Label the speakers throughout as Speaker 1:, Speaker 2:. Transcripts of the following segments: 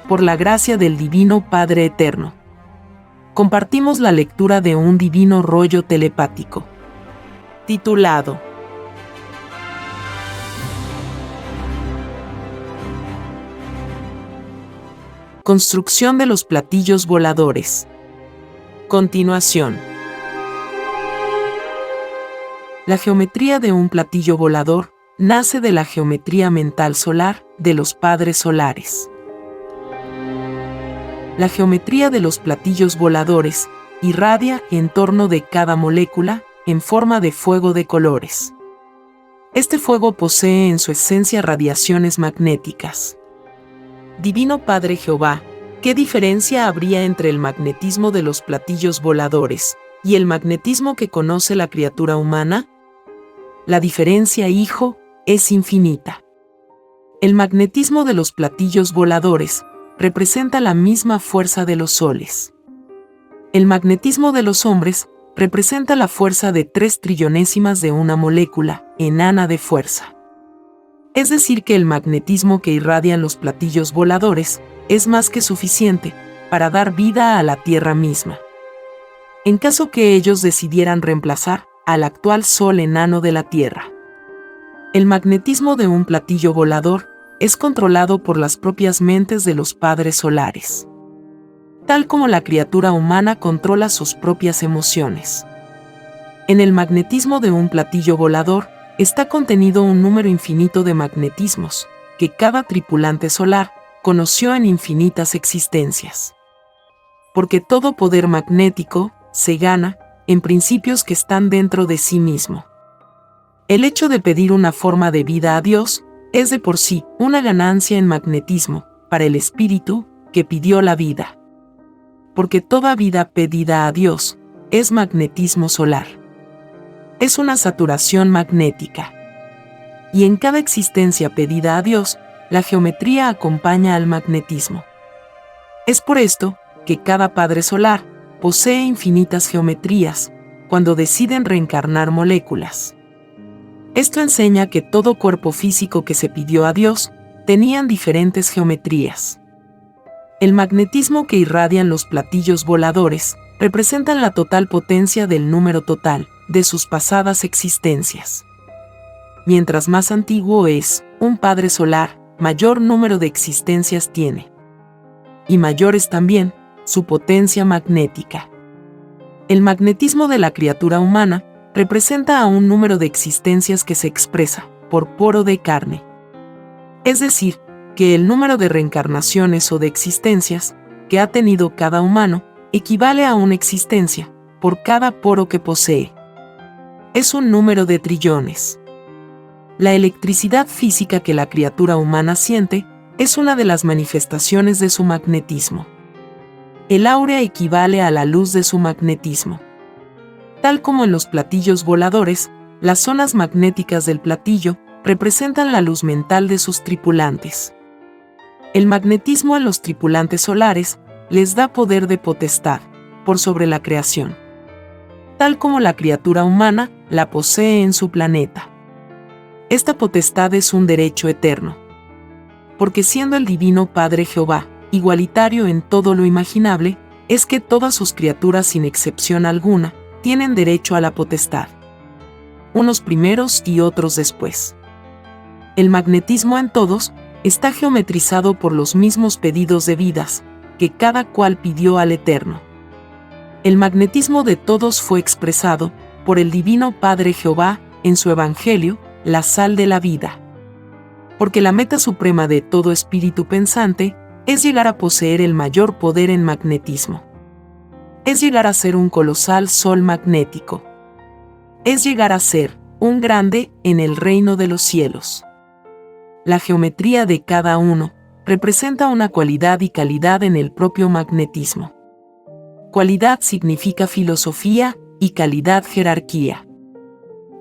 Speaker 1: por la gracia del Divino Padre Eterno. Compartimos la lectura de un divino rollo telepático, titulado Construcción de los platillos voladores. Continuación. La geometría de un platillo volador nace de la geometría mental solar de los padres solares. La geometría de los platillos voladores irradia en torno de cada molécula en forma de fuego de colores. Este fuego posee en su esencia radiaciones magnéticas. Divino Padre Jehová, ¿qué diferencia habría entre el magnetismo de los platillos voladores y el magnetismo que conoce la criatura humana? La diferencia, hijo, es infinita. El magnetismo de los platillos voladores representa la misma fuerza de los soles. El magnetismo de los hombres representa la fuerza de 3 trillonésimas de una molécula enana de fuerza. Es decir, que el magnetismo que irradian los platillos voladores es más que suficiente para dar vida a la Tierra misma. En caso que ellos decidieran reemplazar al actual Sol enano de la Tierra. El magnetismo de un platillo volador es controlado por las propias mentes de los padres solares, tal como la criatura humana controla sus propias emociones. En el magnetismo de un platillo volador está contenido un número infinito de magnetismos, que cada tripulante solar conoció en infinitas existencias. Porque todo poder magnético se gana en principios que están dentro de sí mismo. El hecho de pedir una forma de vida a Dios es de por sí una ganancia en magnetismo para el espíritu que pidió la vida. Porque toda vida pedida a Dios es magnetismo solar. Es una saturación magnética. Y en cada existencia pedida a Dios, la geometría acompaña al magnetismo. Es por esto que cada padre solar posee infinitas geometrías cuando deciden reencarnar moléculas. Esto enseña que todo cuerpo físico que se pidió a Dios tenían diferentes geometrías. El magnetismo que irradian los platillos voladores representan la total potencia del número total de sus pasadas existencias. Mientras más antiguo es un padre solar, mayor número de existencias tiene. Y mayor es también su potencia magnética. El magnetismo de la criatura humana representa a un número de existencias que se expresa por poro de carne. Es decir, que el número de reencarnaciones o de existencias que ha tenido cada humano equivale a una existencia por cada poro que posee. Es un número de trillones. La electricidad física que la criatura humana siente es una de las manifestaciones de su magnetismo. El áurea equivale a la luz de su magnetismo. Tal como en los platillos voladores, las zonas magnéticas del platillo representan la luz mental de sus tripulantes. El magnetismo a los tripulantes solares les da poder de potestad por sobre la creación, tal como la criatura humana la posee en su planeta. Esta potestad es un derecho eterno, porque siendo el Divino Padre Jehová igualitario en todo lo imaginable, es que todas sus criaturas sin excepción alguna tienen derecho a la potestad, unos primeros y otros después. El magnetismo en todos está geometrizado por los mismos pedidos de vidas que cada cual pidió al Eterno. El magnetismo de todos fue expresado por el Divino Padre Jehová en su Evangelio, la sal de la vida. Porque la meta suprema de todo espíritu pensante es llegar a poseer el mayor poder en magnetismo. Es llegar a ser un colosal sol magnético. Es llegar a ser un grande en el reino de los cielos. La geometría de cada uno representa una cualidad y calidad en el propio magnetismo. Cualidad significa filosofía y calidad jerarquía.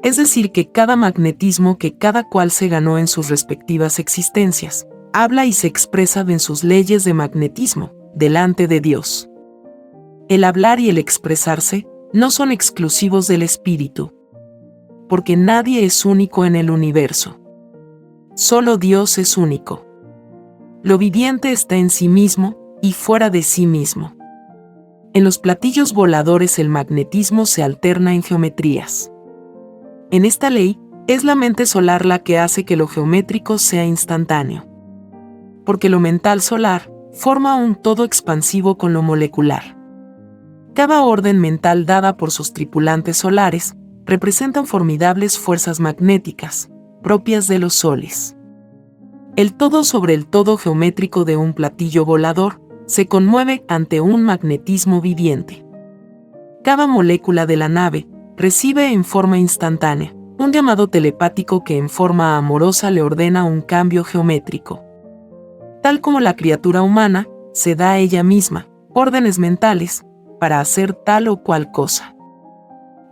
Speaker 1: Es decir, que cada magnetismo que cada cual se ganó en sus respectivas existencias, habla y se expresa en sus leyes de magnetismo, delante de Dios. El hablar y el expresarse no son exclusivos del espíritu, porque nadie es único en el universo. Solo Dios es único. lo viviente está en sí mismo y fuera de sí mismo. En los platillos voladores el magnetismo se alterna en geometrías. En esta ley, es la mente solar la que hace que lo geométrico sea instantáneo. Porque lo mental solar forma un todo expansivo con lo molecular. Cada orden mental dada por sus tripulantes solares representan formidables fuerzas magnéticas, propias de los soles. El todo sobre el todo geométrico de un platillo volador se conmueve ante un magnetismo viviente. Cada molécula de la nave recibe en forma instantánea un llamado telepático que en forma amorosa le ordena un cambio geométrico. Tal como la criatura humana se da a ella misma órdenes mentales para hacer tal o cual cosa.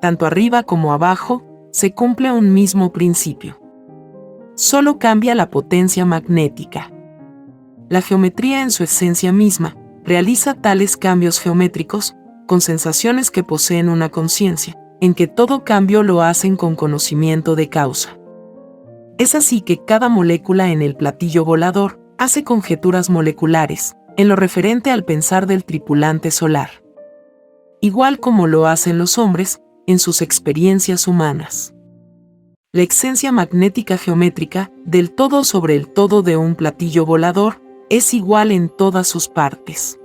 Speaker 1: Tanto arriba como abajo se cumple un mismo principio. Solo cambia la potencia magnética. La geometría en su esencia misma realiza tales cambios geométricos con sensaciones que poseen una conciencia, en que todo cambio lo hacen con conocimiento de causa. Es así que cada molécula en el platillo volador hace conjeturas moleculares en lo referente al pensar del tripulante solar. Igual como lo hacen los hombres en sus experiencias humanas. La esencia magnética geométrica del todo sobre el todo de un platillo volador es igual en todas sus partes.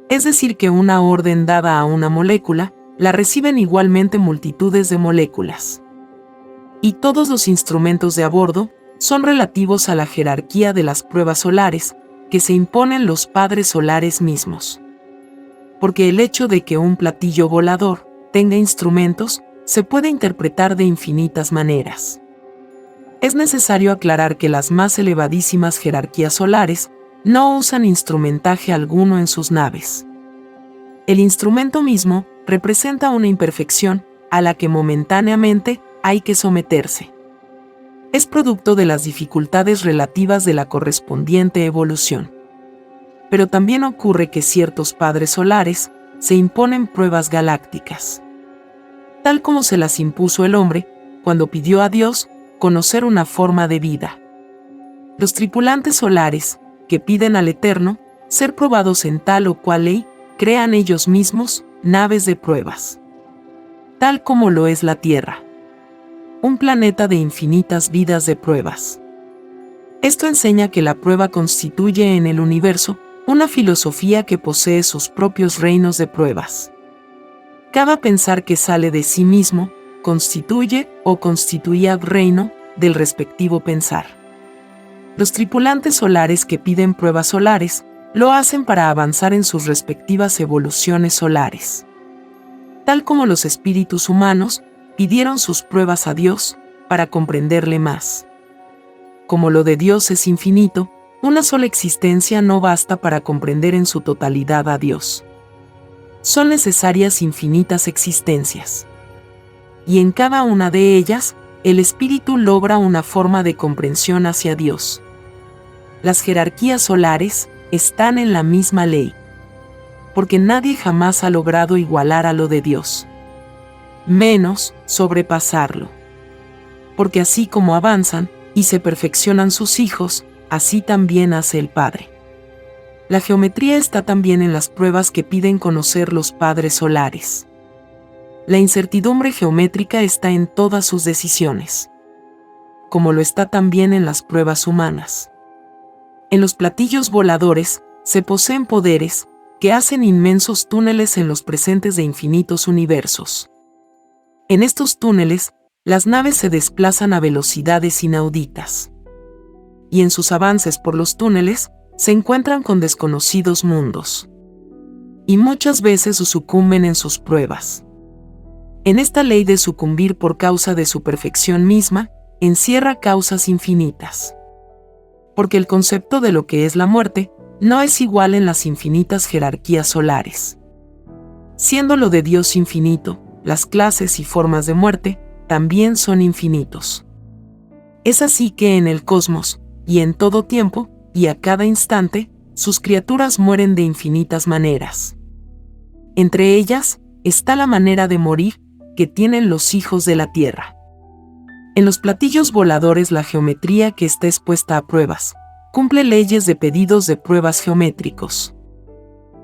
Speaker 1: Es decir que una orden dada a una molécula la reciben igualmente multitudes de moléculas. Y todos los instrumentos de a bordo son relativos a la jerarquía de las pruebas solares que se imponen los padres solares mismos. Porque el hecho de que un platillo volador tenga instrumentos se puede interpretar de infinitas maneras. Es necesario aclarar que las más elevadísimas jerarquías solares no usan instrumentaje alguno en sus naves. El instrumento mismo representa una imperfección a la que momentáneamente hay que someterse. Es producto de las dificultades relativas de la correspondiente evolución. Pero también ocurre que ciertos padres solares se imponen pruebas galácticas. Tal como se las impuso el hombre cuando pidió a Dios conocer una forma de vida. Los tripulantes solares, que piden al Eterno ser probados en tal o cual ley, crean ellos mismos naves de pruebas. Tal como lo es la Tierra. Un planeta de infinitas vidas de pruebas. Esto enseña que la prueba constituye en el universo una filosofía que posee sus propios reinos de pruebas. Cada pensar que sale de sí mismo constituye o constituía reino del respectivo pensar. Los tripulantes solares que piden pruebas solares lo hacen para avanzar en sus respectivas evoluciones solares. Tal como los espíritus humanos pidieron sus pruebas a Dios para comprenderle más. Como lo de Dios es infinito, una sola existencia no basta para comprender en su totalidad a Dios. Son necesarias infinitas existencias. Y en cada una de ellas, el espíritu logra una forma de comprensión hacia Dios. Las jerarquías solares están en la misma ley. Porque nadie jamás ha logrado igualar a lo de Dios. Menos sobrepasarlo. Porque así como avanzan y se perfeccionan sus hijos, así también hace el Padre. La geometría está también en las pruebas que piden conocer los padres solares. La incertidumbre geométrica está en todas sus decisiones. Como lo está también en las pruebas humanas. En los platillos voladores se poseen poderes que hacen inmensos túneles en los presentes de infinitos universos. En estos túneles, las naves se desplazan a velocidades inauditas. Y en sus avances por los túneles, se encuentran con desconocidos mundos. Y muchas veces sucumben en sus pruebas. En esta ley de sucumbir por causa de su perfección misma, encierra causas infinitas. Porque el concepto de lo que es la muerte no es igual en las infinitas jerarquías solares. Siendo lo de Dios infinito, las clases y formas de muerte también son infinitos. Es así que en el cosmos, y en todo tiempo, y a cada instante, sus criaturas mueren de infinitas maneras. Entre ellas está la manera de morir que tienen los hijos de la tierra. En los platillos voladores la geometría que está expuesta a pruebas, cumple leyes de pedidos de pruebas geométricos.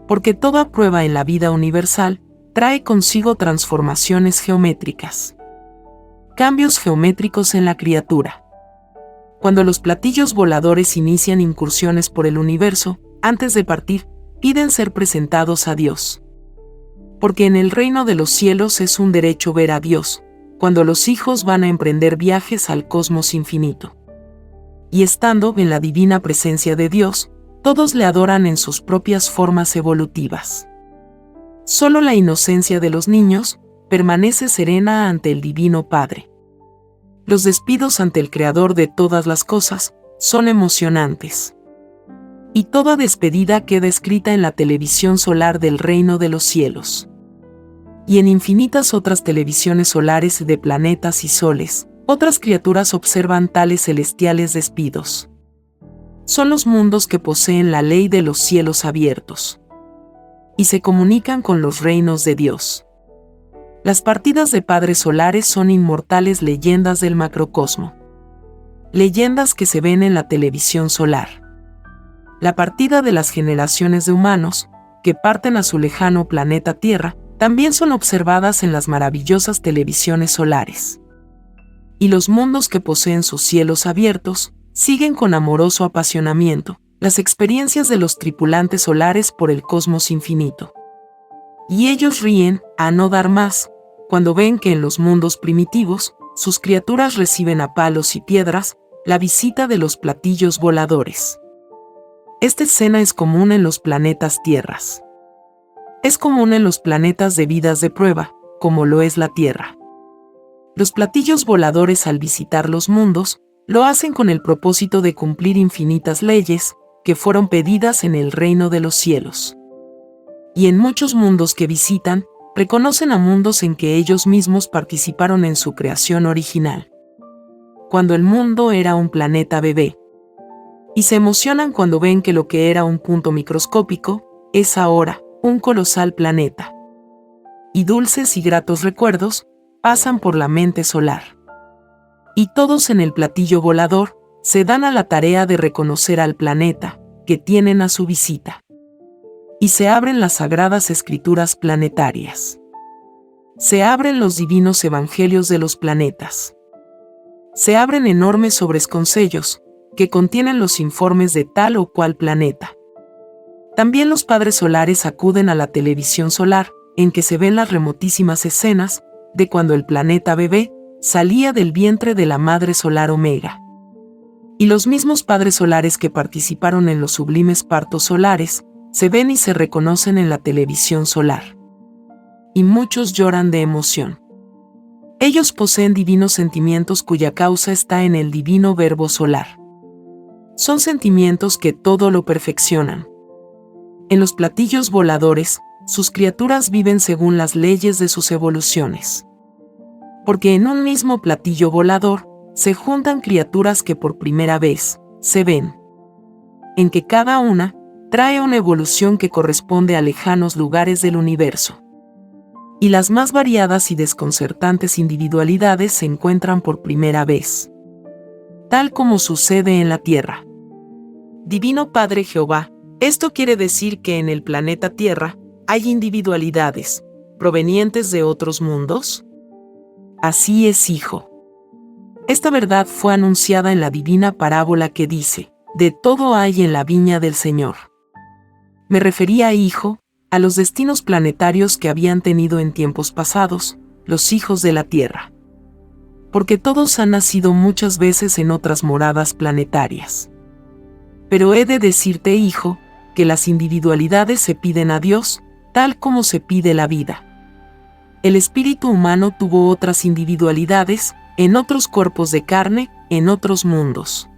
Speaker 1: Porque toda prueba en la vida universal trae consigo transformaciones geométricas. Cambios geométricos en la criatura. Cuando los platillos voladores inician incursiones por el universo, antes de partir, piden ser presentados a Dios. Porque en el reino de los cielos es un derecho ver a Dios, cuando los hijos van a emprender viajes al cosmos infinito. Y estando en la divina presencia de Dios, todos le adoran en sus propias formas evolutivas. Solo la inocencia de los niños permanece serena ante el Divino Padre. Los despidos ante el Creador de todas las cosas son emocionantes. Y toda despedida queda escrita en la televisión solar del reino de los cielos. Y en infinitas otras televisiones solares de planetas y soles, otras criaturas observan tales celestiales despidos. Son los mundos que poseen la ley de los cielos abiertos. Y se comunican con los reinos de Dios. Las partidas de padres solares son inmortales leyendas del macrocosmo. Leyendas que se ven en la televisión solar. La partida de las generaciones de humanos, que parten a su lejano planeta Tierra, también son observadas en las maravillosas televisiones solares. Y los mundos que poseen sus cielos abiertos, siguen con amoroso apasionamiento las experiencias de los tripulantes solares por el cosmos infinito. Y ellos ríen, a no dar más, cuando ven que en los mundos primitivos, sus criaturas reciben a palos y piedras la visita de los platillos voladores. Esta escena es común en los planetas tierras. Es común en los planetas de vidas de prueba, como lo es la Tierra. Los platillos voladores al visitar los mundos, lo hacen con el propósito de cumplir infinitas leyes que fueron pedidas en el reino de los cielos. Y en muchos mundos que visitan, reconocen a mundos en que ellos mismos participaron en su creación original. Cuando el mundo era un planeta bebé. Y se emocionan cuando ven que lo que era un punto microscópico, es ahora un colosal planeta. Y dulces y gratos recuerdos pasan por la mente solar. Y todos en el platillo volador se dan a la tarea de reconocer al planeta que tienen a su visita. Y se abren las sagradas escrituras planetarias. Se abren los divinos evangelios de los planetas. Se abren enormes sobresconsellos que contienen los informes de tal o cual planeta. También los padres solares acuden a la televisión solar, en que se ven las remotísimas escenas de cuando el planeta bebé salía del vientre de la madre solar Omega. Y los mismos padres solares que participaron en los sublimes partos solares, se ven y se reconocen en la televisión solar. Y muchos lloran de emoción. Ellos poseen divinos sentimientos cuya causa está en el divino verbo solar. Son sentimientos que todo lo perfeccionan. En los platillos voladores, sus criaturas viven según las leyes de sus evoluciones. Porque en un mismo platillo volador, se juntan criaturas que por primera vez se ven. En que cada una trae una evolución que corresponde a lejanos lugares del universo. Y las más variadas y desconcertantes individualidades se encuentran por primera vez. Tal como sucede en la Tierra. Divino Padre Jehová, esto quiere decir que en el planeta Tierra hay individualidades provenientes de otros mundos. Así es, hijo. Esta verdad fue anunciada en la divina parábola que dice: de todo hay en la viña del Señor. Me refería, hijo, a los destinos planetarios que habían tenido en tiempos pasados los hijos de la Tierra. Porque todos han nacido muchas veces en otras moradas planetarias. Pero he de decirte, hijo, que las individualidades se piden a Dios, tal como se pide la vida. El espíritu humano tuvo otras individualidades, en otros cuerpos de carne, en otros mundos.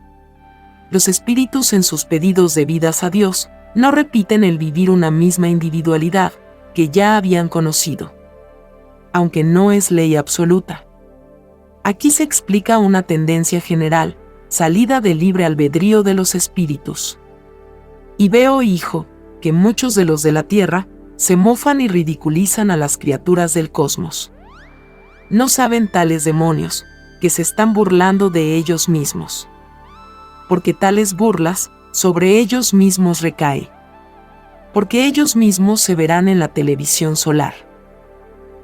Speaker 1: Los espíritus en sus pedidos de vidas a Dios, no repiten el vivir una misma individualidad, que ya habían conocido. Aunque no es ley absoluta. Aquí se explica una tendencia general, salida del libre albedrío de los espíritus. Y veo, hijo, que muchos de los de la Tierra se mofan y ridiculizan a las criaturas del cosmos. No saben tales demonios, que se están burlando de ellos mismos. Porque tales burlas sobre ellos mismos recae. Porque ellos mismos se verán en la televisión solar.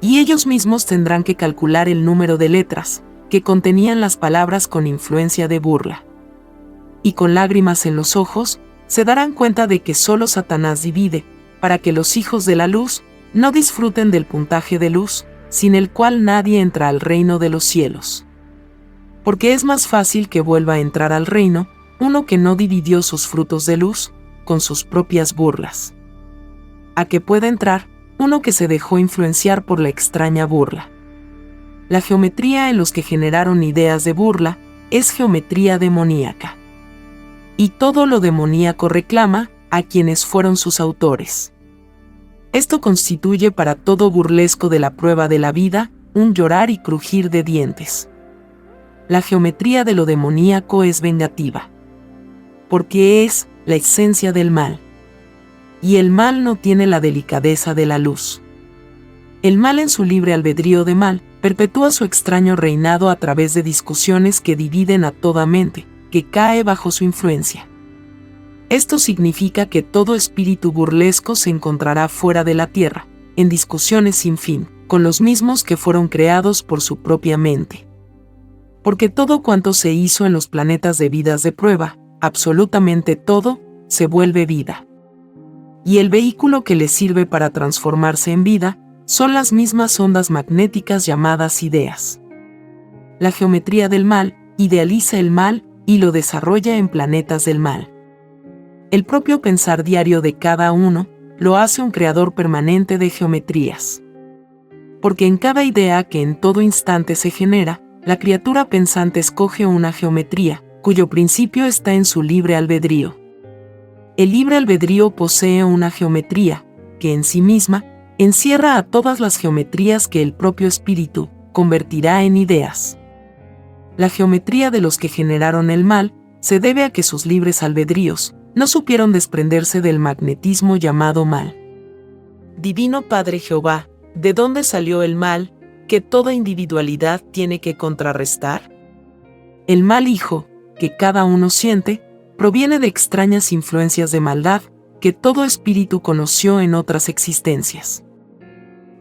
Speaker 1: Y ellos mismos tendrán que calcular el número de letras que contenían las palabras con influencia de burla. Y con lágrimas en los ojos, se darán cuenta de que solo Satanás divide, para que los hijos de la luz no disfruten del puntaje de luz, sin el cual nadie entra al reino de los cielos. Porque es más fácil que vuelva a entrar al reino uno que no dividió sus frutos de luz con sus propias burlas, a que pueda entrar uno que se dejó influenciar por la extraña burla. La geometría en los que generaron ideas de burla es geometría demoníaca. Y todo lo demoníaco reclama a quienes fueron sus autores. Esto constituye para todo burlesco de la prueba de la vida un llorar y crujir de dientes. La geometría de lo demoníaco es vengativa, porque es la esencia del mal. Y el mal no tiene la delicadeza de la luz. El mal en su libre albedrío de mal perpetúa su extraño reinado a través de discusiones que dividen a toda mente que cae bajo su influencia. Esto significa que todo espíritu burlesco se encontrará fuera de la tierra, en discusiones sin fin, con los mismos que fueron creados por su propia mente. Porque todo cuanto se hizo en los planetas de vidas de prueba, absolutamente todo, se vuelve vida. Y el vehículo que le sirve para transformarse en vida son las mismas ondas magnéticas llamadas ideas. La geometría del mal idealiza el mal y lo desarrolla en planetas del mal. El propio pensar diario de cada uno lo hace un creador permanente de geometrías. Porque en cada idea que en todo instante se genera, la criatura pensante escoge una geometría, cuyo principio está en su libre albedrío. El libre albedrío posee una geometría, que en sí misma encierra a todas las geometrías que el propio espíritu convertirá en ideas. La geometría de los que generaron el mal se debe a que sus libres albedríos no supieron desprenderse del magnetismo llamado mal. Divino Padre Jehová, ¿de dónde salió el mal que toda individualidad tiene que contrarrestar? El mal hijo, que cada uno siente, proviene de extrañas influencias de maldad que todo espíritu conoció en otras existencias.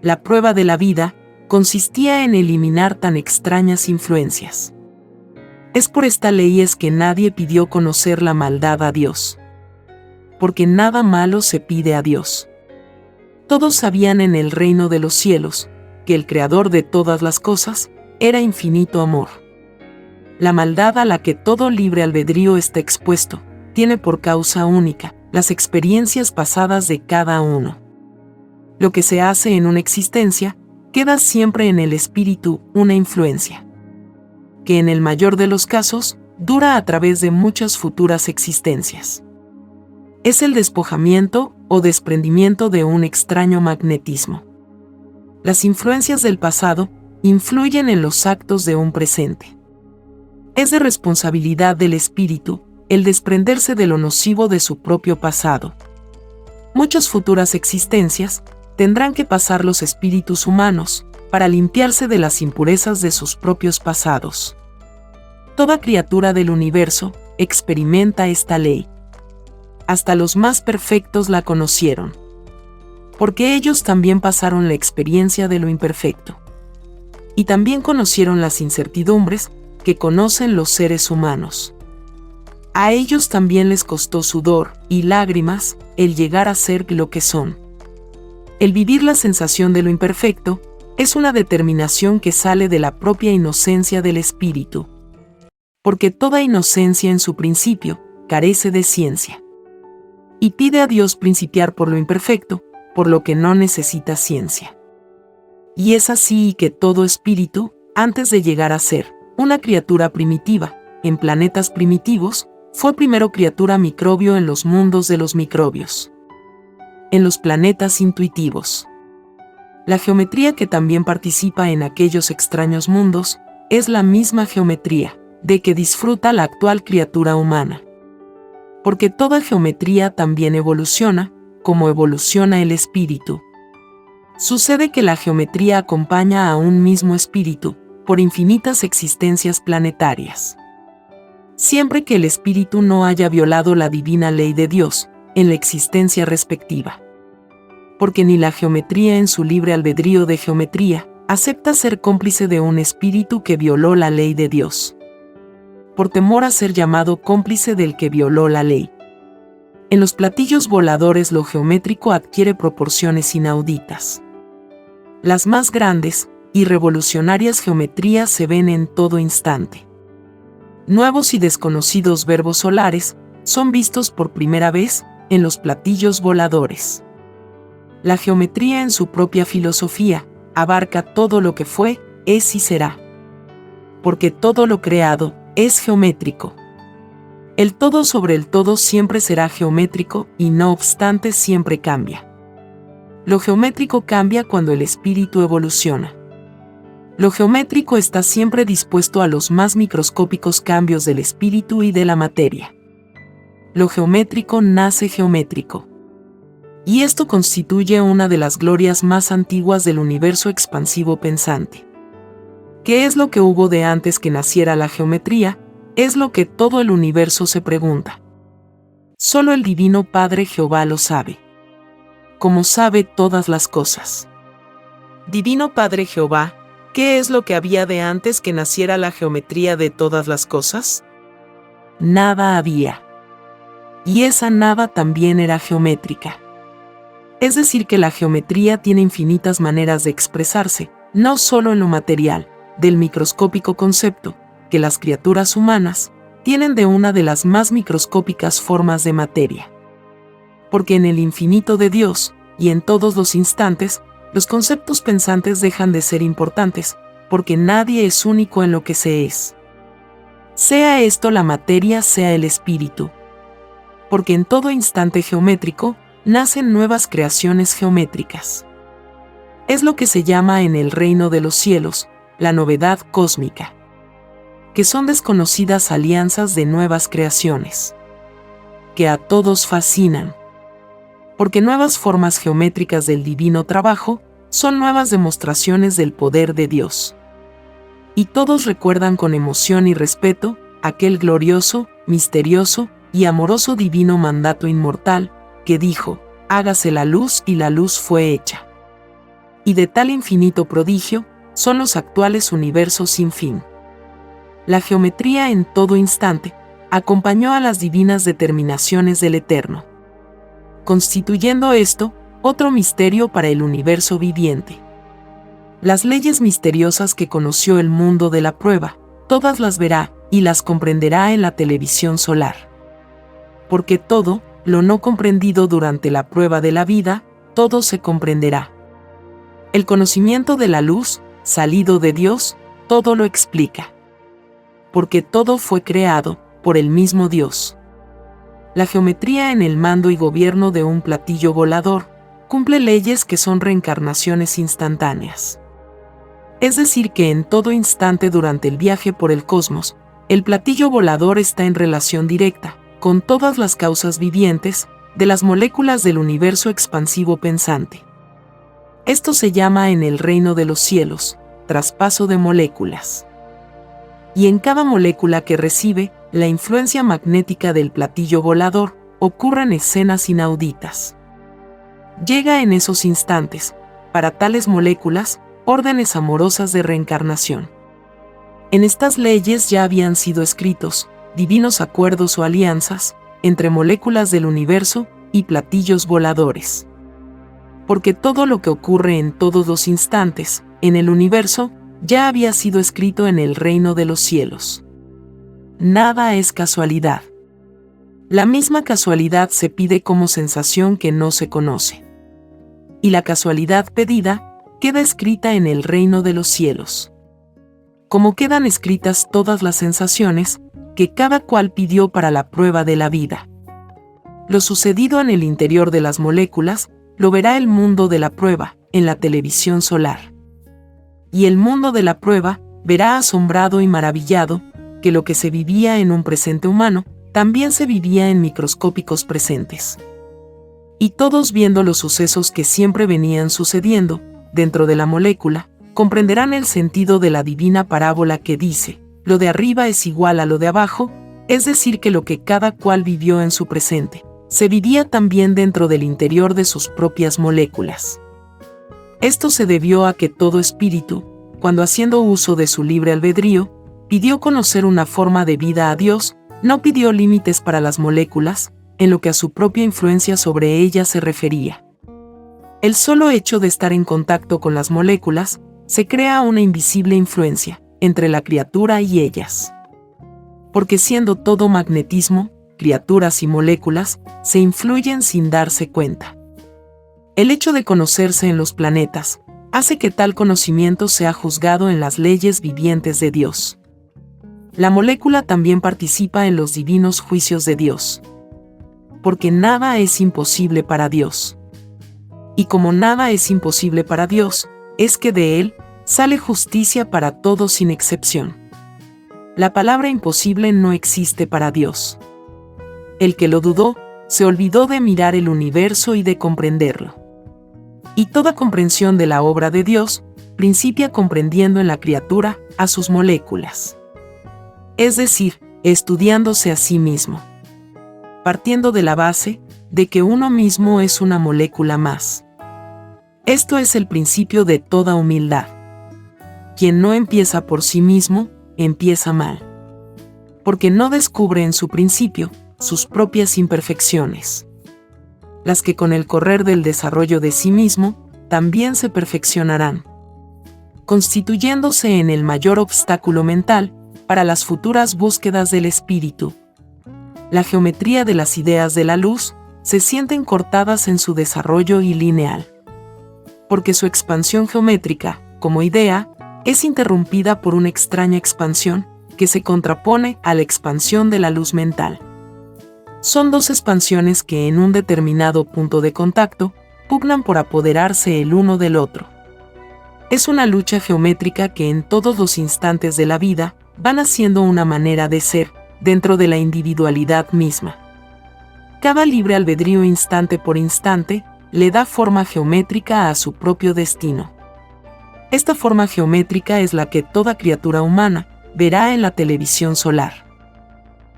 Speaker 1: La prueba de la vida consistía en eliminar tan extrañas influencias. Es por esta ley es que nadie pidió conocer la maldad a Dios. Porque nada malo se pide a Dios. Todos sabían en el reino de los cielos que el Creador de todas las cosas era infinito amor. La maldad a la que todo libre albedrío está expuesto tiene por causa única las experiencias pasadas de cada uno. Lo que se hace en una existencia queda siempre en el espíritu una influencia, que en el mayor de los casos dura a través de muchas futuras existencias. Es el despojamiento o desprendimiento de un extraño magnetismo. Las influencias del pasado influyen en los actos de un presente. Es de responsabilidad del espíritu el desprenderse de lo nocivo de su propio pasado. Muchas futuras existencias tendrán que pasar los espíritus humanos para limpiarse de las impurezas de sus propios pasados. Toda criatura del universo experimenta esta ley. Hasta los más perfectos la conocieron. Porque ellos también pasaron la experiencia de lo imperfecto. Y también conocieron las incertidumbres que conocen los seres humanos. A ellos también les costó sudor y lágrimas el llegar a ser lo que son. El vivir la sensación de lo imperfecto es una determinación que sale de la propia inocencia del espíritu. Porque toda inocencia en su principio carece de ciencia. Y pide a Dios principiar por lo imperfecto, por lo que no necesita ciencia. Y es así que todo espíritu, antes de llegar a ser una criatura primitiva, en planetas primitivos, fue primero criatura microbio en los mundos de los microbios. En los planetas intuitivos. La geometría que también participa en aquellos extraños mundos, es la misma geometría de que disfruta la actual criatura humana. Porque toda geometría también evoluciona, como evoluciona el espíritu. Sucede que la geometría acompaña a un mismo espíritu, por infinitas existencias planetarias. siempre que el espíritu no haya violado la divina ley de Dios en la existencia respectiva. Porque ni la geometría en su libre albedrío de geometría acepta ser cómplice de un espíritu que violó la ley de Dios, por temor a ser llamado cómplice del que violó la ley. En los platillos voladores lo geométrico adquiere proporciones inauditas. Las más grandes y revolucionarias geometrías se ven en todo instante. Nuevos y desconocidos verbos solares son vistos por primera vez en los platillos voladores. La geometría en su propia filosofía abarca todo lo que fue, es y será. Porque todo lo creado es geométrico. El todo sobre el todo siempre será geométrico y no obstante siempre cambia. Lo geométrico cambia cuando el espíritu evoluciona. Lo geométrico está siempre dispuesto a los más microscópicos cambios del espíritu y de la materia. Lo geométrico nace geométrico. Y esto constituye una de las glorias más antiguas del universo expansivo pensante. ¿Qué es lo que hubo de antes que naciera la geometría? Es lo que todo el universo se pregunta. Solo el Divino Padre Jehová lo sabe. Como sabe todas las cosas. Divino Padre Jehová, ¿qué es lo que había de antes que naciera la geometría de todas las cosas? Nada había. Y esa nada también era geométrica. Es decir que la geometría tiene infinitas maneras de expresarse, no solo en lo material, del microscópico concepto, que las criaturas humanas tienen de una de las más microscópicas formas de materia. Porque en el infinito de Dios, y en todos los instantes, los conceptos pensantes dejan de ser importantes, porque nadie es único en lo que se es. Sea esto la materia, sea el espíritu. Porque en todo instante geométrico, nacen nuevas creaciones geométricas. Es lo que se llama en el reino de los cielos, la novedad cósmica. Que son desconocidas alianzas de nuevas creaciones. Que a todos fascinan. Porque nuevas formas geométricas del divino trabajo son nuevas demostraciones del poder de Dios. Y todos recuerdan con emoción y respeto aquel glorioso, misterioso y amoroso divino mandato inmortal que dijo: hágase la luz, y la luz fue hecha. Y de tal infinito prodigio son los actuales universos sin fin. La geometría en todo instante acompañó a las divinas determinaciones del Eterno, constituyendo esto otro misterio para el universo viviente. Las leyes misteriosas que conoció el mundo de la prueba, todas las verá y las comprenderá en la televisión solar. Porque todo lo no comprendido durante la prueba de la vida, todo se comprenderá. El conocimiento de la luz, salido de Dios, todo lo explica. Porque todo fue creado por el mismo Dios. La geometría en el mando y gobierno de un platillo volador cumple leyes que son reencarnaciones instantáneas. Es decir que en todo instante durante el viaje por el cosmos, el platillo volador está en relación directa con todas las causas vivientes de las moléculas del universo expansivo pensante. Esto se llama en el reino de los cielos, traspaso de moléculas. Y en cada molécula que recibe la influencia magnética del platillo volador, ocurren escenas inauditas. Llega en esos instantes, para tales moléculas, órdenes amorosas de reencarnación. En estas leyes ya habían sido escritos divinos acuerdos o alianzas entre moléculas del universo y platillos voladores. Porque todo lo que ocurre en todos los instantes, en el universo, ya había sido escrito en el reino de los cielos. Nada es casualidad. La misma casualidad se pide como sensación que no se conoce. Y la casualidad pedida queda escrita en el reino de los cielos. Como quedan escritas todas las sensaciones que cada cual pidió para la prueba de la vida. Lo sucedido en el interior de las moléculas lo verá el mundo de la prueba en la televisión solar. Y el mundo de la prueba verá asombrado y maravillado que lo que se vivía en un presente humano también se vivía en microscópicos presentes. Y todos viendo los sucesos que siempre venían sucediendo dentro de la molécula, comprenderán el sentido de la divina parábola que dice: lo de arriba es igual a lo de abajo, Es decir, que lo que cada cual vivió en su presente, se vivía también dentro del interior de sus propias moléculas. Esto se debió a que todo espíritu, cuando haciendo uso de su libre albedrío, pidió conocer una forma de vida a Dios, no pidió límites para las moléculas, en lo que a su propia influencia sobre ellas se refería. El solo hecho de estar en contacto con las moléculas, se crea una invisible influencia entre la criatura y ellas. Porque siendo todo magnetismo, criaturas y moléculas se influyen sin darse cuenta. El hecho de conocerse en los planetas hace que tal conocimiento sea juzgado en las leyes vivientes de Dios. La molécula también participa en los divinos juicios de Dios. Porque nada es imposible para Dios. Y como nada es imposible para Dios, es que de Él sale justicia para todos sin excepción. La palabra imposible no existe para Dios. El que lo dudó, se olvidó de mirar el universo y de comprenderlo. Y toda comprensión de la obra de Dios principia comprendiendo en la criatura a sus moléculas. Es decir, estudiándose a sí mismo. Partiendo de la base de que uno mismo es una molécula más. Esto es el principio de toda humildad. Quien no empieza por sí mismo, empieza mal. Porque no descubre en su principio sus propias imperfecciones. Las que con el correr del desarrollo de sí mismo, también se perfeccionarán, constituyéndose en el mayor obstáculo mental para las futuras búsquedas del espíritu. La geometría de las ideas de la luz se sienten cortadas en su desarrollo y lineal. Porque su expansión geométrica, como idea, es interrumpida por una extraña expansión que se contrapone a la expansión de la luz mental. Son dos expansiones que en un determinado punto de contacto pugnan por apoderarse el uno del otro. Es una lucha geométrica que en todos los instantes de la vida van haciendo una manera de ser dentro de la individualidad misma. Cada libre albedrío instante por instante le da forma geométrica a su propio destino. Esta forma geométrica es la que toda criatura humana verá en la televisión solar.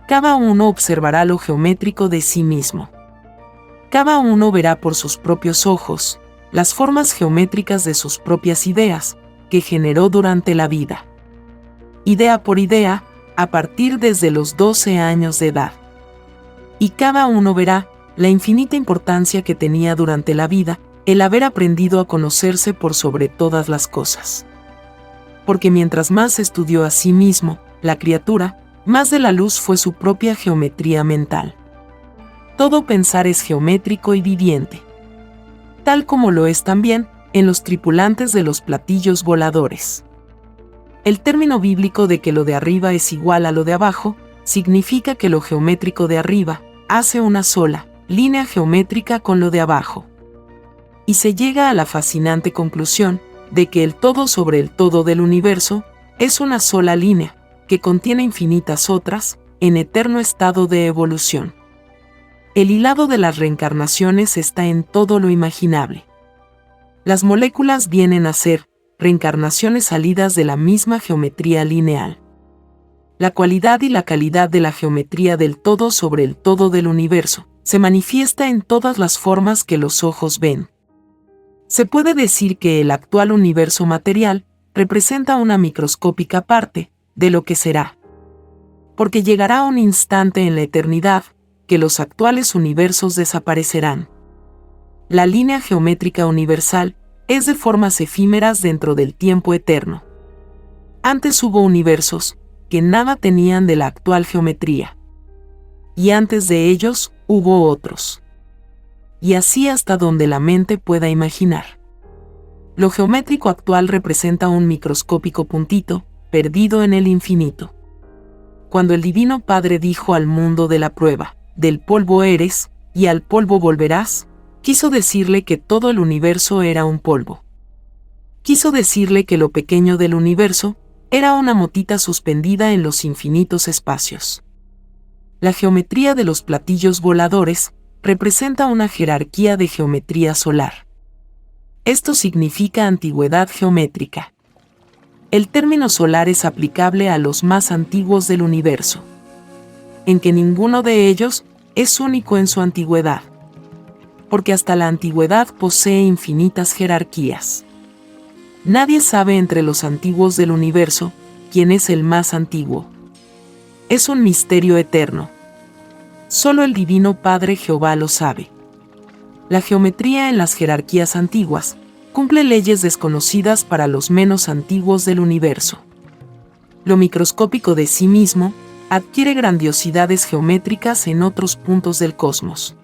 Speaker 1: Cada uno observará lo geométrico de sí mismo. Cada uno verá por sus propios ojos las formas geométricas de sus propias ideas que generó durante la vida. Idea por idea, a partir desde los 12 años de edad. Y cada uno verá la infinita importancia que tenía durante la vida el haber aprendido a conocerse por sobre todas las cosas. Porque mientras más estudió a sí mismo, la criatura, más de la luz fue su propia geometría mental. Todo pensar es geométrico y viviente. Tal como lo es también en los tripulantes de los platillos voladores. El término bíblico de que lo de arriba es igual a lo de abajo, significa que lo geométrico de arriba hace una sola línea geométrica con lo de abajo. Y se llega a la fascinante conclusión de que el todo sobre el todo del universo es una sola línea, que contiene infinitas otras, en eterno estado de evolución. El hilado de las reencarnaciones está en todo lo imaginable. Las moléculas vienen a ser reencarnaciones salidas de la misma geometría lineal. La cualidad y la calidad de la geometría del todo sobre el todo del universo se manifiesta en todas las formas que los ojos ven. Se puede decir que el actual universo material representa una microscópica parte de lo que será. Porque llegará un instante en la eternidad que los actuales universos desaparecerán. La línea geométrica universal es de formas efímeras dentro del tiempo eterno. Antes hubo universos que nada tenían de la actual geometría. Y antes de ellos hubo otros. Y así hasta donde la mente pueda imaginar. Lo geométrico actual representa un microscópico puntito, perdido en el infinito. Cuando el Divino Padre dijo al mundo de la prueba, del polvo eres, y al polvo volverás, quiso decirle que todo el universo era un polvo. Quiso decirle que lo pequeño del universo era una motita suspendida en los infinitos espacios. La geometría de los platillos voladores representa una jerarquía de geometría solar. Esto significa antigüedad geométrica. El término solar es aplicable a los más antiguos del universo. en que ninguno de ellos es único en su antigüedad. Porque hasta la antigüedad posee infinitas jerarquías. Nadie sabe entre los antiguos del universo quién es el más antiguo. Es un misterio eterno. Solo el Divino Padre Jehová lo sabe. La geometría en las jerarquías antiguas cumple leyes desconocidas para los menos antiguos del universo. Lo microscópico de sí mismo adquiere grandiosidades geométricas en otros puntos del cosmos.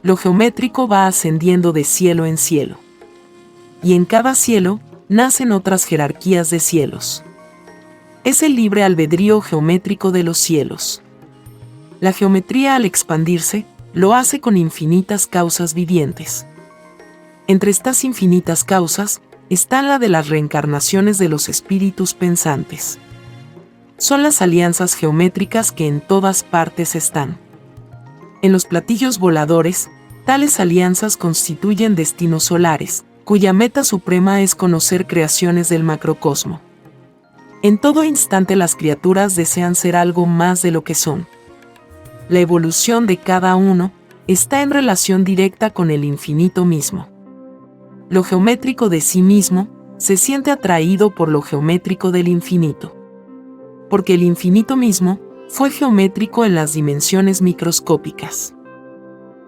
Speaker 1: Lo geométrico va ascendiendo de cielo en cielo. Y en cada cielo nacen otras jerarquías de cielos. Es el libre albedrío geométrico de los cielos. La geometría, al expandirse, lo hace con infinitas causas vivientes. Entre estas infinitas causas está la de las reencarnaciones de los espíritus pensantes. Son las alianzas geométricas que en todas partes están. En los platillos voladores, tales alianzas constituyen destinos solares, cuya meta suprema es conocer creaciones del macrocosmo. En todo instante las criaturas desean ser algo más de lo que son. La evolución de cada uno está en relación directa con el infinito mismo. Lo geométrico de sí mismo se siente atraído por lo geométrico del infinito. Porque el infinito mismo fue geométrico en las dimensiones microscópicas.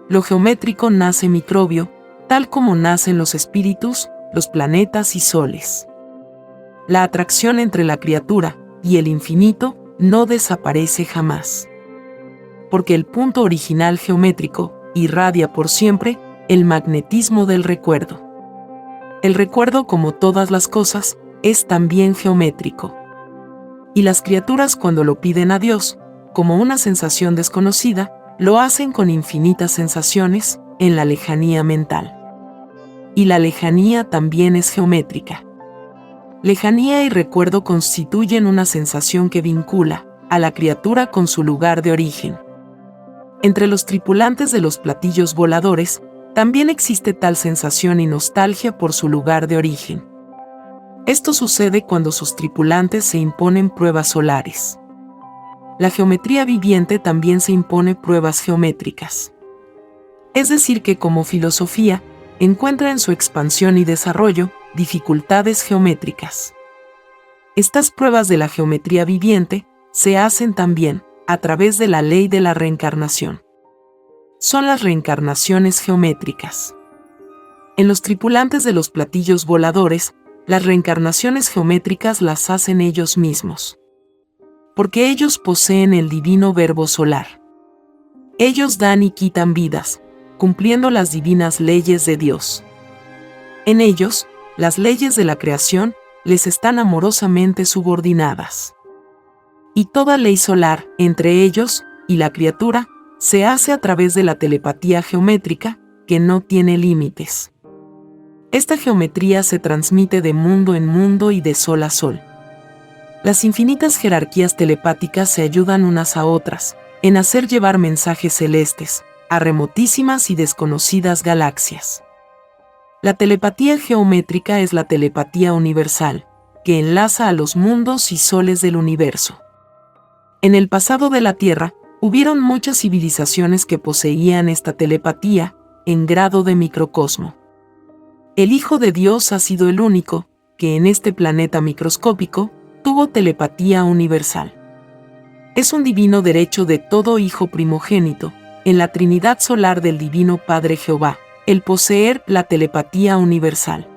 Speaker 1: Lo geométrico nace microbio, tal como nacen los espíritus, los planetas y soles. La atracción entre la criatura y el infinito no desaparece jamás. Porque el punto original geométrico irradia por siempre el magnetismo del recuerdo. El recuerdo, como todas las cosas, es también geométrico. Y las criaturas, cuando lo piden a Dios, como una sensación desconocida, lo hacen con infinitas sensaciones en la lejanía mental. Y la lejanía también es geométrica. Lejanía y recuerdo constituyen una sensación que vincula a la criatura con su lugar de origen. Entre los tripulantes de los platillos voladores, también existe tal sensación y nostalgia por su lugar de origen. Esto sucede cuando sus tripulantes se imponen pruebas solares. La geometría viviente también se impone pruebas geométricas. Es decir, que como filosofía, encuentra en su expansión y desarrollo dificultades geométricas. Estas pruebas de la geometría viviente se hacen también a través de la ley de la reencarnación. Son las reencarnaciones geométricas. En los tripulantes de los platillos voladores, las reencarnaciones geométricas las hacen ellos mismos. Porque ellos poseen el divino verbo solar. Ellos dan y quitan vidas, cumpliendo las divinas leyes de Dios. En ellos, las leyes de la creación les están amorosamente subordinadas. Y toda ley solar, entre ellos y la criatura, se hace a través de la telepatía geométrica, que no tiene límites. Esta geometría se transmite de mundo en mundo y de sol a sol. Las infinitas jerarquías telepáticas se ayudan unas a otras, en hacer llevar mensajes celestes, a remotísimas y desconocidas galaxias. La telepatía geométrica es la telepatía universal, que enlaza a los mundos y soles del universo. En el pasado de la Tierra, hubieron muchas civilizaciones que poseían esta telepatía, en grado de microcosmo. El Hijo de Dios ha sido el único, que en este planeta microscópico, tuvo telepatía universal. Es un divino derecho de todo hijo primogénito, en la Trinidad solar del Divino Padre Jehová, el poseer la telepatía universal.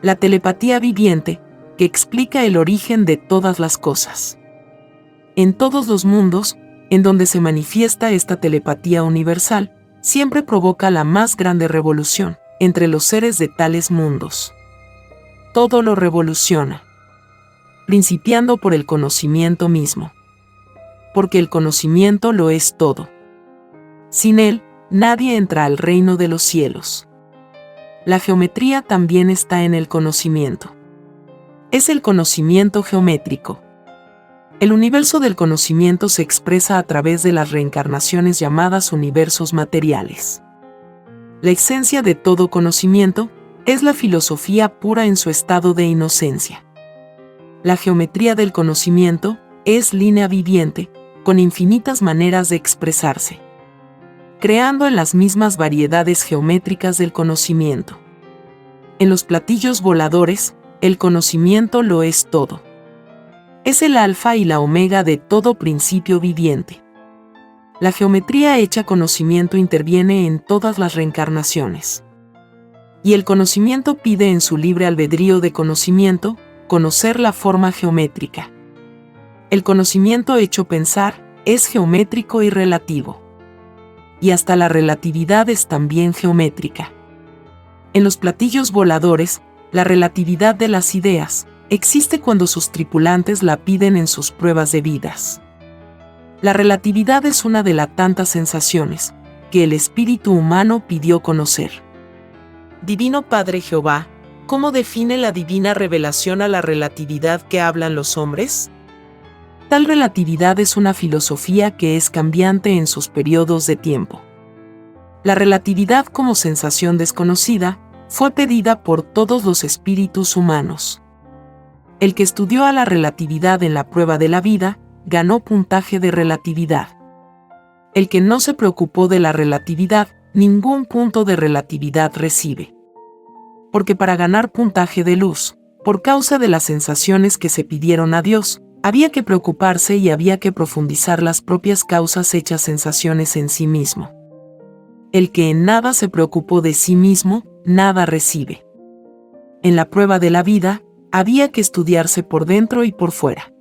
Speaker 1: La telepatía viviente, que explica el origen de todas las cosas. En todos los mundos, en donde se manifiesta esta telepatía universal, siempre provoca la más grande revolución entre los seres de tales mundos. Todo lo revoluciona, principiando por el conocimiento mismo. Porque el conocimiento lo es todo. Sin él, nadie entra al reino de los cielos. La geometría también está en el conocimiento. Es el conocimiento geométrico. El universo del conocimiento se expresa a través de las reencarnaciones llamadas universos materiales. La esencia de todo conocimiento es la filosofía pura en su estado de inocencia. La geometría del conocimiento es línea viviente, con infinitas maneras de expresarse, creando en las mismas variedades geométricas del conocimiento. En los platillos voladores, el conocimiento lo es todo. Es el alfa y la omega de todo principio viviente. La geometría hecha conocimiento interviene en todas las reencarnaciones. Y el conocimiento pide en su libre albedrío de conocimiento, conocer la forma geométrica. El conocimiento hecho pensar es geométrico y relativo. Y hasta la relatividad es también geométrica. En los platillos voladores, la relatividad de las ideas existe cuando sus tripulantes la piden en sus pruebas de vidas. La relatividad es una de las tantas sensaciones que el espíritu humano pidió conocer. Divino Padre Jehová, ¿cómo define la divina revelación a la relatividad que hablan los hombres? Tal relatividad es una filosofía que es cambiante en sus periodos de tiempo. La relatividad como sensación desconocida fue pedida por todos los espíritus humanos. El que estudió a la relatividad en la prueba de la vida, ganó puntaje de relatividad. El que no se preocupó de la relatividad, ningún punto de relatividad recibe. Porque para ganar puntaje de luz, por causa de las sensaciones que se pidieron a Dios, había que preocuparse y había que profundizar las propias causas hechas sensaciones en sí mismo. El que en nada se preocupó de sí mismo, nada recibe. En la prueba de la vida, había que estudiarse por dentro y por fuera.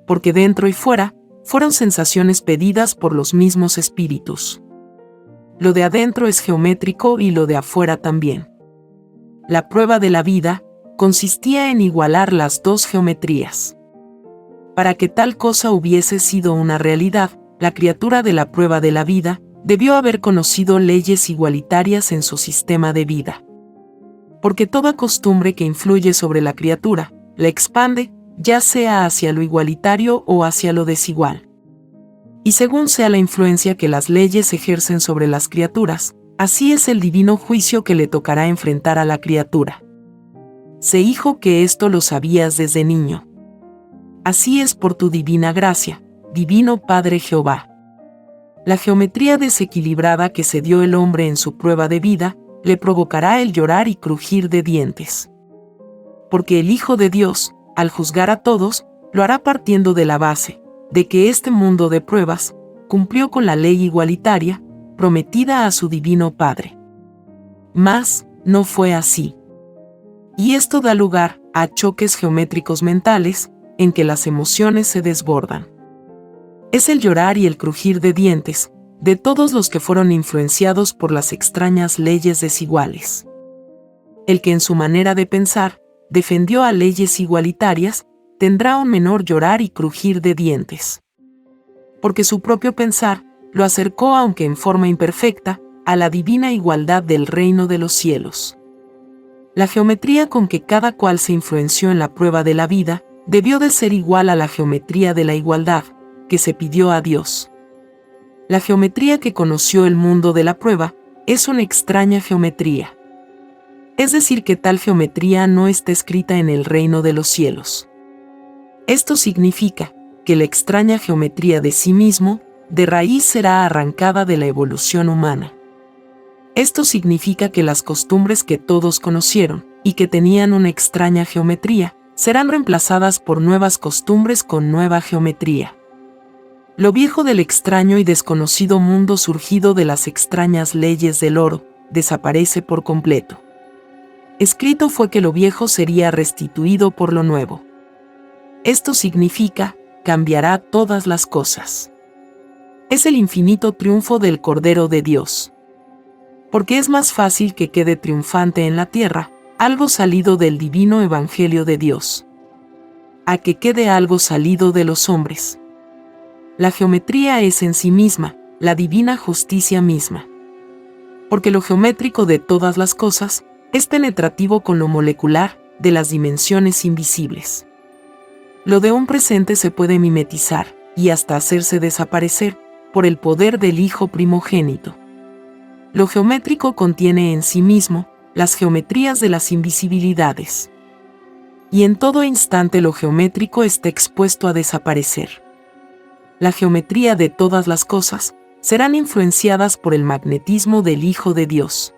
Speaker 1: Porque dentro y fuera, fueron sensaciones pedidas por los mismos espíritus. Lo de adentro es geométrico y lo de afuera también. La prueba de la vida consistía en igualar las dos geometrías. Para que tal cosa hubiese sido una realidad, la criatura de la prueba de la vida debió haber conocido leyes igualitarias en su sistema de vida. Porque toda costumbre que influye sobre la criatura, la expande, ya sea hacia lo igualitario o hacia lo desigual. Y según sea la influencia que las leyes ejercen sobre las criaturas, así es el divino juicio que le tocará enfrentar a la criatura. Sé hijo que esto lo sabías desde niño. Así es por tu divina gracia, divino Padre Jehová. La geometría desequilibrada que se dio el hombre en su prueba de vida, le provocará el llorar y crujir de dientes. Porque el Hijo de Dios, al juzgar a todos, lo hará partiendo de la base, de que este mundo de pruebas, cumplió con la ley igualitaria, prometida a su divino Padre. Mas, no fue así. Y esto da lugar a choques geométricos mentales, en que las emociones se desbordan. Es el llorar y el crujir de dientes, de todos los que fueron influenciados por las extrañas leyes desiguales. El que en su manera de pensar, defendió a leyes igualitarias, tendrá un menor llorar y crujir de dientes. Porque su propio pensar, lo acercó aunque en forma imperfecta, a la divina igualdad del reino de los cielos. La geometría con que cada cual se influenció en la prueba de la vida, debió de ser igual a la geometría de la igualdad, que se pidió a Dios. La geometría que conoció el mundo de la prueba, es una extraña geometría. Es decir que tal geometría no está escrita en el reino de los cielos. Esto significa, que la extraña geometría de sí mismo, de raíz será arrancada de la evolución humana. Esto significa que las costumbres que todos conocieron, y que tenían una extraña geometría, serán reemplazadas por nuevas costumbres con nueva geometría. Lo viejo del extraño y desconocido mundo surgido de las extrañas leyes del oro, desaparece por completo. Escrito fue que lo viejo sería restituido por lo nuevo. Esto significa, cambiará todas las cosas. Es el infinito triunfo del Cordero de Dios. Porque es más fácil que quede triunfante en la tierra, algo salido del divino Evangelio de Dios, a que quede algo salido de los hombres. La geometría es en sí misma, la divina justicia misma. Porque lo geométrico de todas las cosas, es penetrativo con lo molecular, de las dimensiones invisibles. Lo de un presente se puede mimetizar, y hasta hacerse desaparecer, por el poder del Hijo primogénito. Lo geométrico contiene en sí mismo, las geometrías de las invisibilidades. Y en todo instante lo geométrico está expuesto a desaparecer. la geometría de todas las cosas, serán influenciadas por el magnetismo del Hijo de Dios,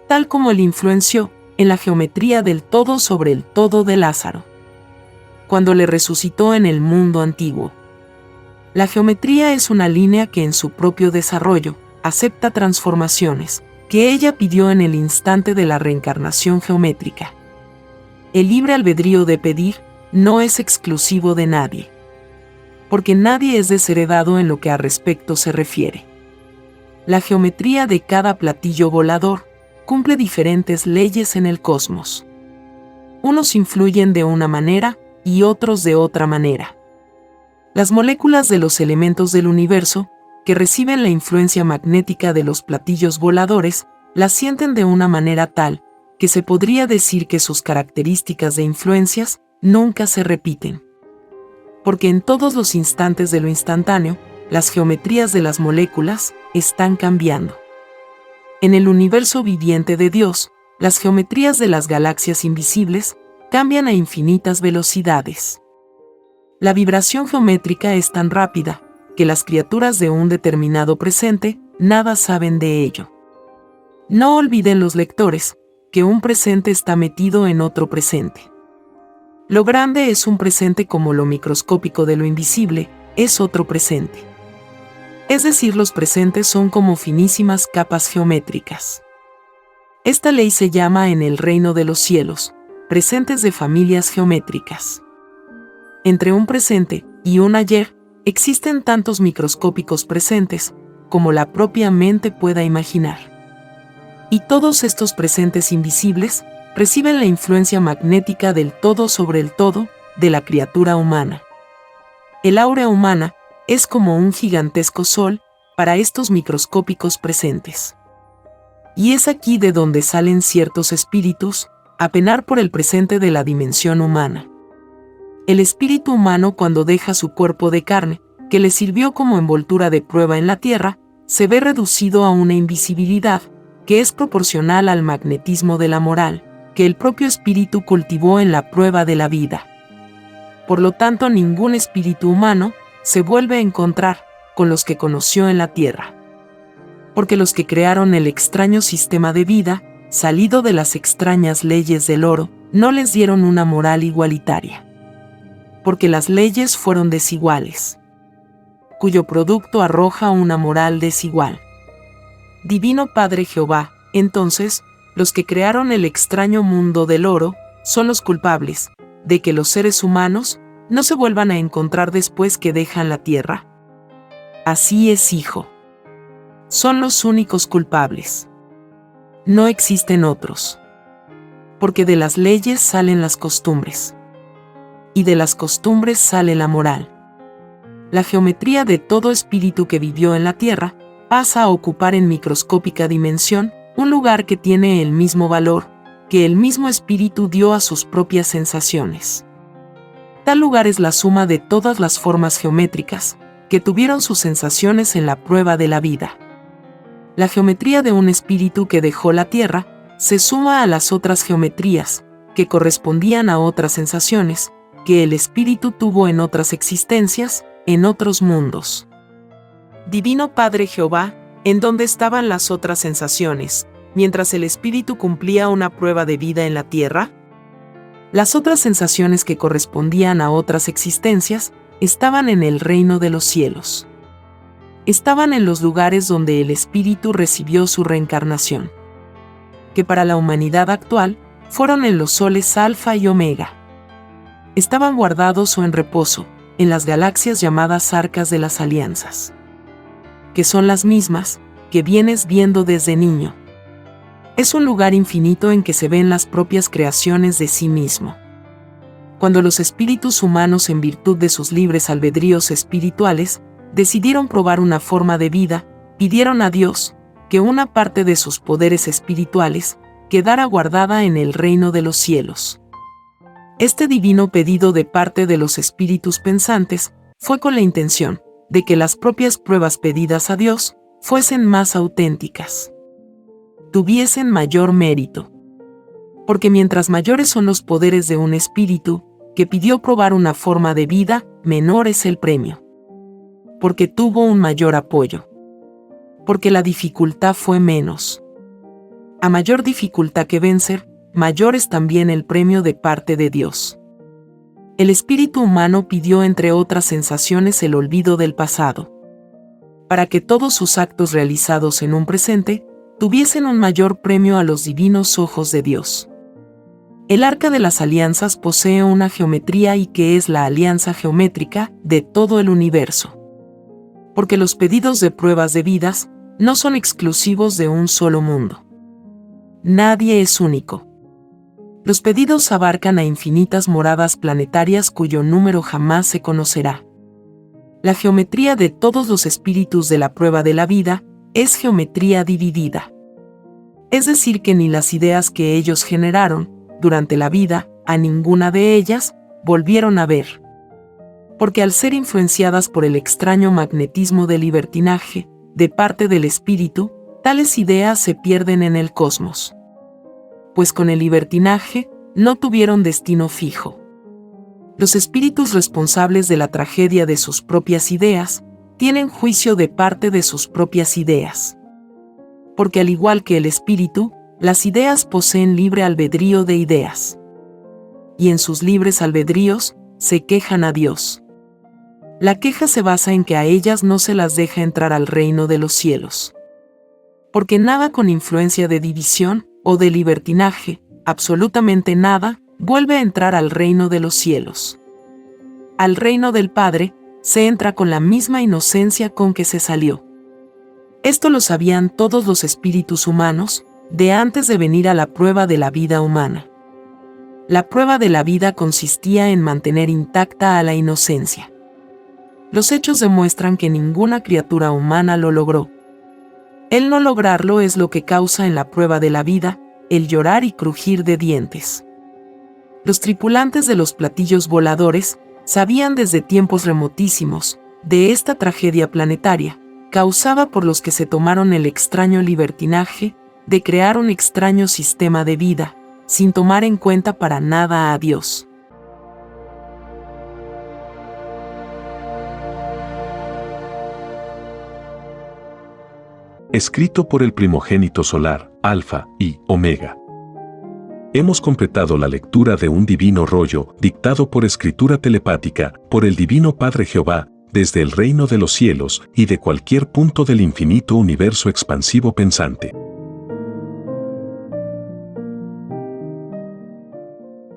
Speaker 1: tal como él influenció en la geometría del todo sobre el todo de Lázaro, cuando le resucitó en el mundo antiguo. La geometría es una línea que en su propio desarrollo acepta transformaciones que ella pidió en el instante de la reencarnación geométrica. El libre albedrío de pedir no es exclusivo de nadie, porque nadie es desheredado en lo que a respecto se refiere. La geometría de cada platillo volador cumple diferentes leyes en el cosmos. Unos influyen de una manera y otros de otra manera. Las moléculas de los elementos del universo, que reciben la influencia magnética de los platillos voladores, las sienten de una manera tal que se podría decir que sus características de influencias nunca se repiten. Porque en todos los instantes de lo instantáneo, las geometrías de las moléculas están cambiando. En el universo viviente de Dios, las geometrías de las galaxias invisibles cambian a infinitas velocidades. La vibración geométrica es tan rápida que las criaturas de un determinado presente nada saben de ello. No olviden los lectores que un presente está metido en otro presente. Lo grande es un presente como lo microscópico de lo invisible es otro presente. Es decir, los presentes son como finísimas capas geométricas. Esta ley se llama en el reino de los cielos, presentes de familias geométricas. Entre un presente y un ayer, existen tantos microscópicos presentes como la propia mente pueda imaginar. Y todos estos presentes invisibles reciben la influencia magnética del todo sobre el todo de la criatura humana. El áurea humana es como un gigantesco sol para estos microscópicos presentes. Y es aquí de donde salen ciertos espíritus a penar por el presente de la dimensión humana. El espíritu humano, cuando deja su cuerpo de carne, que le sirvió como envoltura de prueba en la tierra, se ve reducido a una invisibilidad que es proporcional al magnetismo de la moral que el propio espíritu cultivó en la prueba de la vida. Por lo tanto, ningún espíritu humano se vuelve a encontrar con los que conoció en la tierra. Porque los que crearon el extraño sistema de vida, salido de las extrañas leyes del oro, no les dieron una moral igualitaria. Porque las leyes fueron desiguales, cuyo producto arroja una moral desigual. Divino Padre Jehová, entonces, los que crearon el extraño mundo del oro son los culpables de que los seres humanos no se vuelvan a encontrar después que dejan la tierra. Así es, hijo. Son los únicos culpables. No existen otros. Porque de las leyes salen las costumbres. Y de las costumbres sale la moral. La geometría de todo espíritu que vivió en la tierra pasa a ocupar en microscópica dimensión un lugar que tiene el mismo valor que el mismo espíritu dio a sus propias sensaciones. Tal lugar es la suma de todas las formas geométricas que tuvieron sus sensaciones en la prueba de la vida. La geometría de un espíritu que dejó la tierra se suma a las otras geometrías que correspondían a otras sensaciones que el espíritu tuvo en otras existencias, en otros mundos. Divino Padre Jehová, ¿en dónde estaban las otras sensaciones, mientras el espíritu cumplía una prueba de vida en la tierra? Las otras sensaciones que correspondían a otras existencias estaban en el reino de los cielos. Estaban en los lugares donde el espíritu recibió su reencarnación, que para la humanidad actual fueron en los soles Alfa y Omega. Estaban guardados o en reposo en las galaxias llamadas arcas de las alianzas, que son las mismas que vienes viendo desde niño. Es un lugar infinito en que se ven las propias creaciones de sí mismo. Cuando los espíritus humanos, en virtud de sus libres albedríos espirituales, decidieron probar una forma de vida, pidieron a Dios que una parte de sus poderes espirituales quedara guardada en el reino de los cielos. Este divino pedido de parte de los espíritus pensantes fue con la intención de que las propias pruebas pedidas a Dios fuesen más auténticas, tuviesen mayor mérito. Porque mientras mayores son los poderes de un espíritu que pidió probar una forma de vida, menor es el premio. porque tuvo un mayor apoyo. Porque la dificultad fue menos. A mayor dificultad que vencer, mayor es también el premio de parte de Dios. El espíritu humano pidió, entre otras sensaciones, el olvido del pasado, para que todos sus actos realizados en un presente tuviesen un mayor premio a los divinos ojos de Dios. El arca de las alianzas posee una geometría y que es la alianza geométrica de todo el universo. Porque los pedidos de pruebas de vidas no son exclusivos de un solo mundo. Nadie es único. Los pedidos abarcan a infinitas moradas planetarias cuyo número jamás se conocerá. La geometría de todos los espíritus de la prueba de la vida es geometría dividida. Es decir, que ni las ideas que ellos generaron durante la vida, a ninguna de ellas volvieron a ver. Porque al ser influenciadas por el extraño magnetismo del libertinaje de parte del espíritu, tales ideas se pierden en el cosmos. Pues con el libertinaje no tuvieron destino fijo. Los espíritus responsables de la tragedia de sus propias ideas tienen juicio de parte de sus propias ideas. Porque al igual que el espíritu, las ideas poseen libre albedrío de ideas. Y en sus libres albedríos se quejan a Dios. La queja se basa en que a ellas no se las deja entrar al reino de los cielos. Porque nada con influencia de división o de libertinaje, absolutamente nada, vuelve a entrar al reino de los cielos. Al reino del Padre se entra con la misma inocencia con que se salió. Esto lo sabían todos los espíritus humanos, de antes de venir a la prueba de la vida humana. La prueba de la vida consistía en mantener intacta a la inocencia. Los hechos demuestran que ninguna criatura humana lo logró. El no lograrlo es lo que causa en la prueba de la vida el llorar y crujir de dientes. Los tripulantes de los platillos voladores sabían desde tiempos remotísimos de esta tragedia planetaria, causada por los que se tomaron el extraño libertinaje de crear un extraño sistema de vida, sin tomar en cuenta para nada a Dios.
Speaker 2: Escrito por el primogénito solar, Alfa y Omega. Hemos completado la lectura de un divino rollo, dictado por escritura telepática, por el Divino Padre Jehová, desde el reino de los cielos y de cualquier punto del infinito universo expansivo pensante.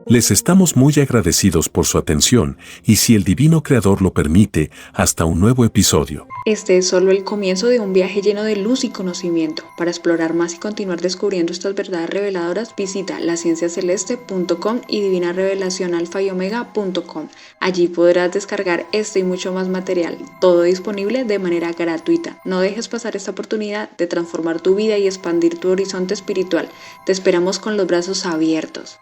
Speaker 2: Les estamos muy agradecidos por su atención y, si el Divino Creador lo permite, hasta un nuevo episodio.
Speaker 3: Este es solo el comienzo de un viaje lleno de luz y conocimiento. Para explorar más y continuar descubriendo estas verdades reveladoras, visita lascienciaceleste.com y divinarevelacionalfayomega.com. Allí podrás descargar este y mucho más material, todo disponible de manera gratuita. No dejes pasar esta oportunidad de transformar tu vida y expandir tu horizonte espiritual. Te esperamos con los brazos abiertos.